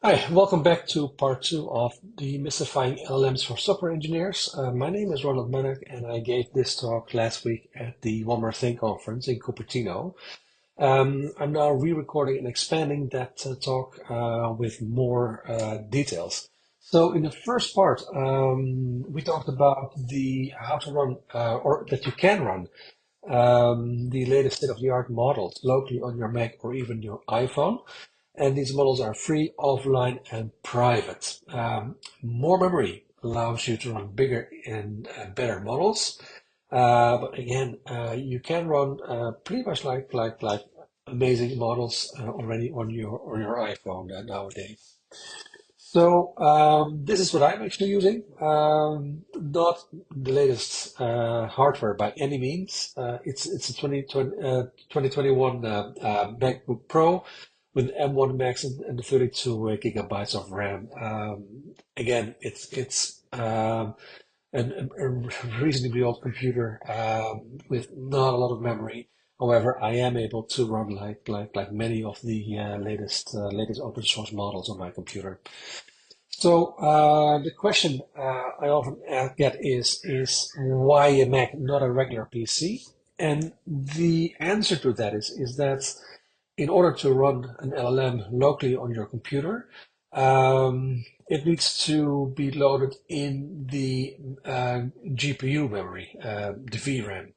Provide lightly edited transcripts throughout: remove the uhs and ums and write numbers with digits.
Hi, welcome back to part two of Demystifying LLMs for Software Engineers. My name is Ronald Munnick, and I gave this talk last week at the One More Thing conference in Cupertino. I'm now re-recording and expanding that talk with more details. So in the first part, we talked about the how to run or that you can run the latest state-of-the-art models locally on your Mac or even your iPhone. And these models are free, offline, and private. More memory allows you to run bigger and better models. But again, you can run pretty much like amazing models already on your iPhone nowadays. So this is what I'm actually using. Not the latest hardware by any means. It's a 2021 MacBook Pro with M1 Max and 32 gigabytes of RAM. Again, it's a reasonably old computer with not a lot of memory. However, I am able to run like many of the latest open source models on my computer. So the question I often get is why a Mac, not a regular PC? And the answer to that is that in order to run an LLM locally on your computer, it needs to be loaded in the GPU memory, the VRAM.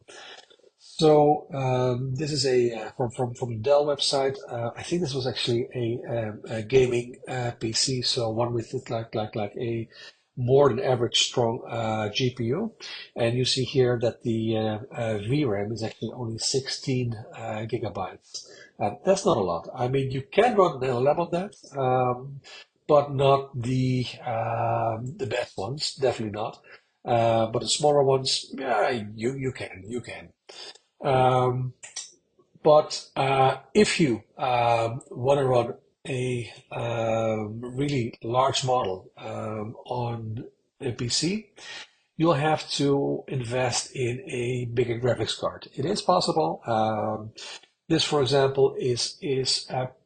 So this is a from the Dell website. I think this was actually a gaming PC, so one with like a more than average strong GPU. And you see here that the VRAM is actually only 16 gigabytes. That's not a lot. I mean, you can run an LLM on that, but not the best ones. Definitely not. But the smaller ones, yeah, you can. Um, but if you want to run a really large model on a PC, you'll have to invest in a bigger graphics card. It is possible. This, for example, is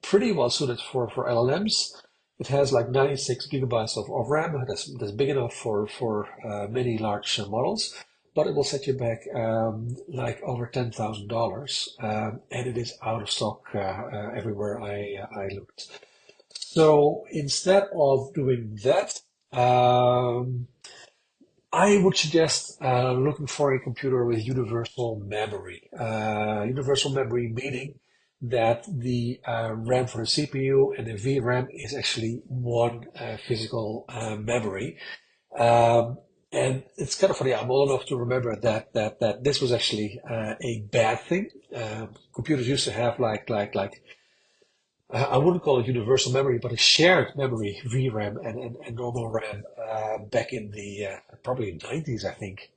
pretty well suited for LLMs. It has like 96 gigabytes of RAM. That's big enough for many large models, but it will set you back like over $10,000, and it is out of stock everywhere I looked. So instead of doing that, I would suggest looking for a computer with universal memory. Universal memory meaning that the RAM for the CPU and the VRAM is actually one physical memory. Um, and it's kind of funny. I'm old enough to remember that this was actually a bad thing. Computers used to have like I wouldn't call it universal memory, but a shared memory, VRAM and normal RAM, back in the probably 90s, I think.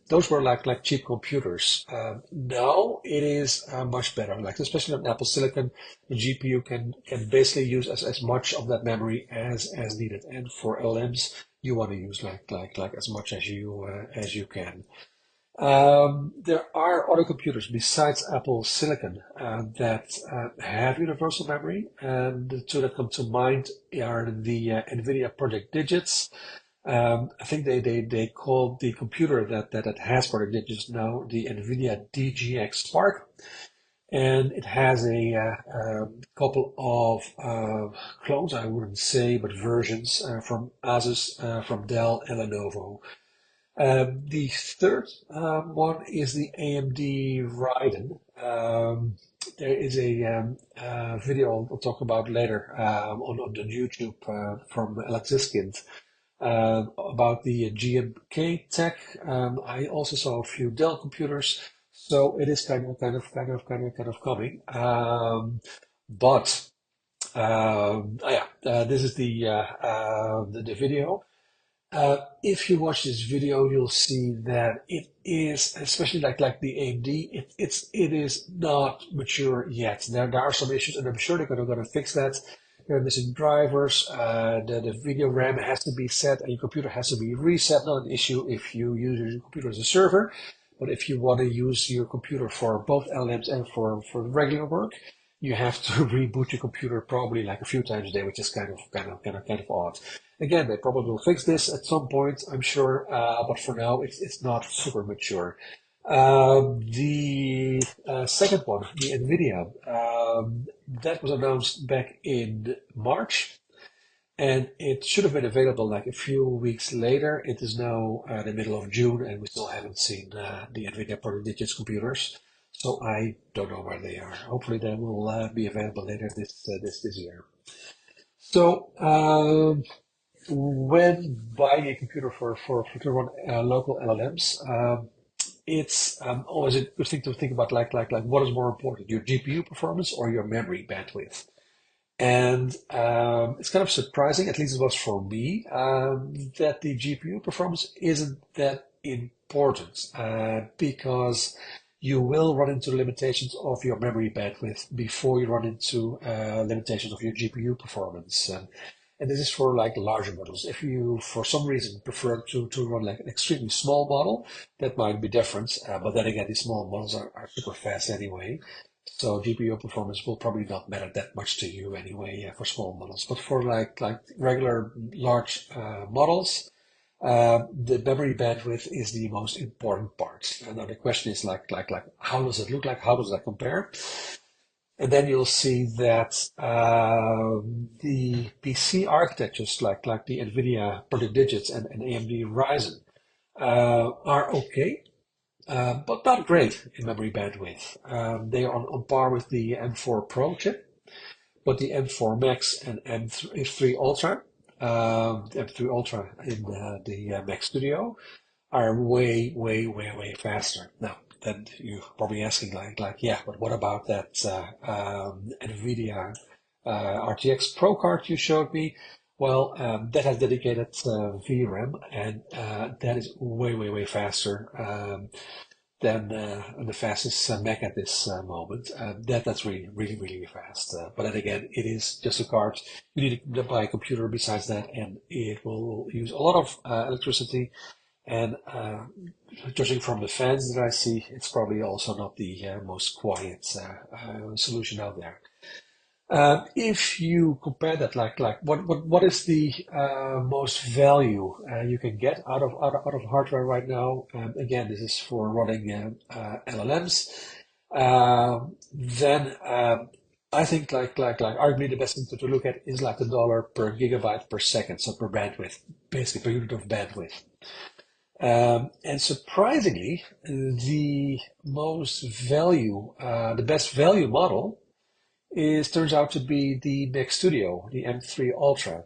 Those were like cheap computers. Now it is much better. Like especially on Apple Silicon, the GPU can basically use as much of that memory as needed. And for LMs, you want to use like as much as you can. There are other computers besides Apple Silicon that have universal memory, and the two that come to mind are the NVIDIA Project Digits. I think they call the computer that has Project Digits now the NVIDIA DGX Spark, and it has a couple of clones, I wouldn't say, but versions from Asus, from Dell, and Lenovo. The third one is the AMD Radeon. There is a video I'll talk about later on the YouTube from Alex Ziskind about the GMK tech. I also saw a few Dell computers, so it is kind of coming. But yeah, this is the video. If you watch this video, you'll see that it is, especially like the AMD, it is not mature yet. There are some issues, and I'm sure they're gonna fix that. There are missing drivers. The video RAM has to be set, and your computer has to be reset. Not an issue if you use your computer as a server, but if you want to use your computer for both LMs and for regular work, you have to reboot your computer probably like a few times a day, which is kind of odd. Again, they probably will fix this at some point, I'm sure, but for now, it's not super mature. The second one, the NVIDIA, that was announced back in March. And it should have been available like a few weeks later. It is now the middle of June, and we still haven't seen the NVIDIA Product Digits computers. So I don't know where they are. Hopefully, they will be available later this year. So when buying a computer for to run local LLMs, it's always a good thing to think about like what is more important, your GPU performance or your memory bandwidth. And it's kind of surprising, at least it was for me, that the GPU performance isn't that important because you will run into limitations of your memory bandwidth before you run into limitations of your GPU performance. And this is for like larger models. If you, for some reason, prefer to run like an extremely small model, that might be different. But then again, these small models are super fast anyway. So GPU performance will probably not matter that much to you anyway for small models. But for like regular large models, the memory bandwidth is the most important part. And now the question is like how does it look like? How does that compare? And then you'll see that the PC architectures like the NVIDIA Product Digits and AMD Ryzen are okay, but not great in memory bandwidth. They are on par with the M4 Pro chip, but the M4 Max and M3 Ultra, the M3 Ultra in the Mac Studio are way faster. Now, then you're probably asking yeah, but what about that NVIDIA RTX Pro card you showed me? Well, that has dedicated VRAM, and that is way faster than the fastest Mac at this moment. That's really fast. But then again, it is just a card. You need to buy a computer besides that, and it will use a lot of electricity. And judging from the fans that I see, it's probably also not the most quiet solution out there. If you compare that, like what is the most value you can get out of hardware right now? Again, this is for running LLMs. Then I think like arguably the best thing to look at is like the dollar per gigabyte per second, so per bandwidth, basically per unit of bandwidth. And surprisingly, the best value model turns out to be the Mac Studio, the M3 Ultra.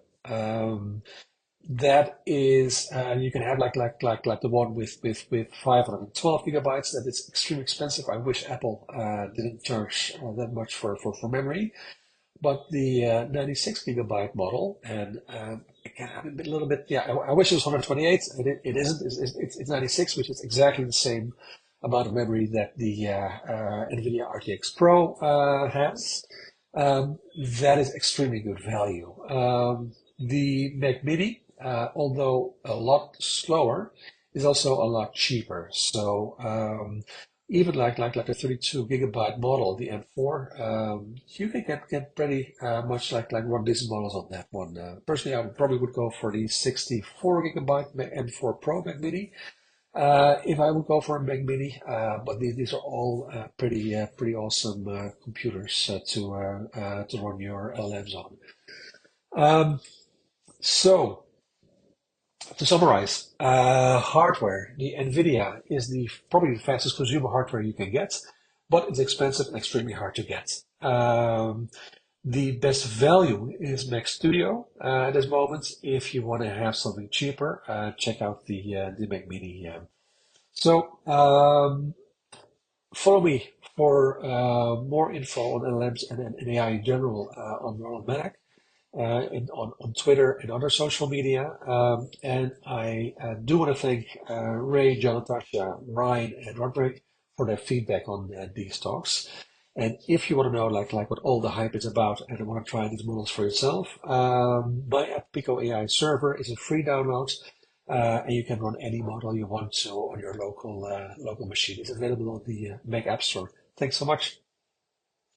That is, you can have like the one with 512 gigabytes. That is extremely expensive. I wish Apple didn't charge that much for memory. But the 96 gigabyte model, and again, I'm a little bit, yeah, I wish it was 128, and it isn't. It's 96, which is exactly the same amount of memory that the NVIDIA RTX Pro has. That is extremely good value. The Mac Mini, although a lot slower, is also a lot cheaper. So even like a 32 gigabyte model, the M4, you can get pretty much like one of these models on that one. Personally, I probably would go for the 64 gigabyte M4 Pro Mac Mini. If I would go for a Mac Mini, but these are all pretty awesome computers to run your LLMs on. So to summarize, hardware, the NVIDIA is probably the fastest consumer hardware you can get, but it's expensive and extremely hard to get. The best value is Mac Studio at this moment. If you want to have something cheaper, check out the Mac Mini. So follow me for more info on LLMs and AI in general on Ronald Mac. On Twitter and other social media. And I do want to thank Ray, John, Natasha, Ryan, and Roderick for their feedback on these talks. And if you want to know like what all the hype is about and want to try these models for yourself, my app Pico AI server is a free download. And you can run any model you want to on your local machine. It's available on the Mac App Store. Thanks so much.